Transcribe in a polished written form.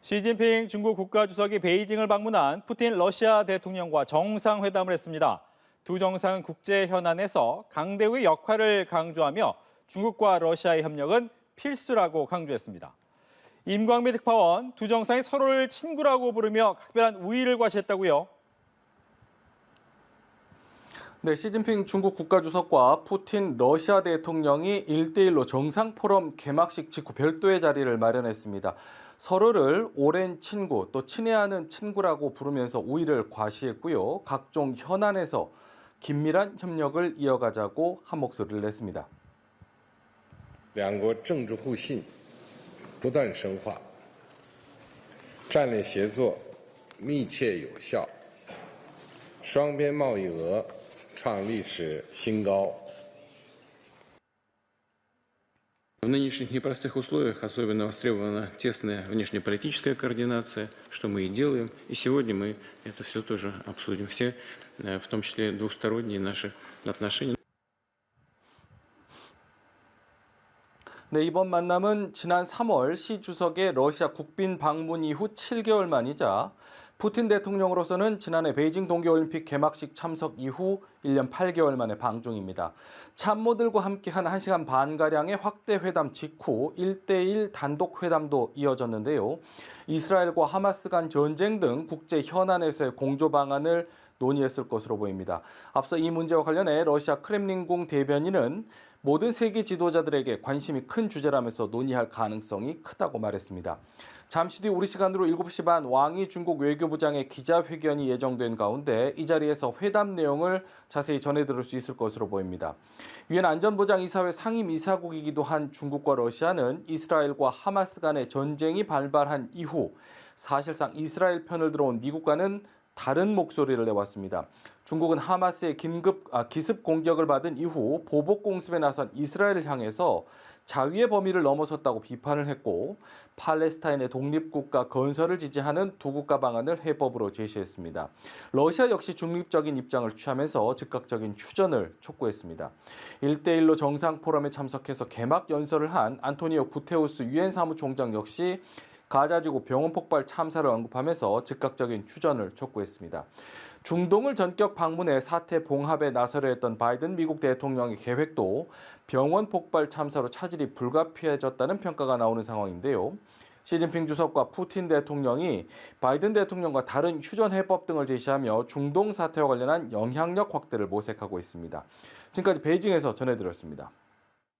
시진핑 중국 국가주석이 베이징을 방문한 푸틴 러시아 대통령과 정상회담을 했습니다. 두 정상은 국제 현안에서 강대국의 역할을 강조하며 중국과 러시아의 협력은 필수라고 강조했습니다. 임광미 특파원, 두 정상이 서로를 친구라고 부르며 각별한 우의를 과시했다고요. 네, 시진핑 중국 국가주석과 푸틴 러시아 대통령이 1대1로 정상포럼 개막식 직후 별도의 자리를 마련했습니다. 서로를 오랜 친구, 또 친애하는 친구라고 부르면서 우의를 과시했고요. 각종 현안에서 긴밀한 협력을 이어가자고 한 목소리를 냈습니다. 两国政治互信不断深化，战略协作密切有效，双边贸易额创历史新高。В нынешних непростых условиях особенно востребована тесная внешнеполитическая координация, что мы и делаем. И сегодня мы это все тоже обсудим. Все, в том числе двухсторонние наши отношения. 네, 이번 만남은 지난 3월 시 주석의 러시아 국빈 방문 이후 7개월 만이자 푸틴 대통령으로서는 지난해 베이징 동계올림픽 개막식 참석 이후 1년 8개월 만의 방중입니다. 참모들과 함께한 1시간 반가량의 확대 회담 직후 1대1 단독 회담도 이어졌는데요. 이스라엘과 하마스 간 전쟁 등 국제 현안에서의 공조 방안을 논의했을 것으로 보입니다. 앞서 이 문제와 관련해 러시아 크렘린궁 대변인은 모든 세계 지도자들에게 관심이 큰 주제라면서 논의할 가능성이 크다고 말했습니다. 잠시 뒤 우리 시간으로 7시 반 왕이 중국 외교부장의 기자회견이 예정된 가운데 이 자리에서 회담 내용을 자세히 전해드릴 수 있을 것으로 보입니다. 유엔 안전보장이사회 상임이사국이기도 한 중국과 러시아는 이스라엘과 하마스 간의 전쟁이 발발한 이후 사실상 이스라엘 편을 들어온 미국과는 다른 목소리를 내왔습니다. 중국은 하마스의 기습 공격을 받은 이후 보복 공습에 나선 이스라엘을 향해서 자위의 범위를 넘어섰다고 비판을 했고 팔레스타인의 독립국가 건설을 지지하는 두 국가 방안을 해법으로 제시했습니다. 러시아 역시 중립적인 입장을 취하면서 즉각적인 휴전을 촉구했습니다. 1대1로 정상포럼에 참석해서 개막 연설을 한 안토니오 구테우스 유엔 사무총장 역시 가자지구 병원 폭발 참사를 언급하면서 즉각적인 휴전을 촉구했습니다. 중동을 전격 방문해 사태 봉합에 나서려 했던 바이든 미국 대통령의 계획도 병원 폭발 참사로 차질이 불가피해졌다는 평가가 나오는 상황인데요. 시진핑 주석과 푸틴 대통령이 바이든 대통령과 다른 휴전 해법 등을 제시하며 중동 사태와 관련한 영향력 확대를 모색하고 있습니다. 지금까지 베이징에서 전해드렸습니다.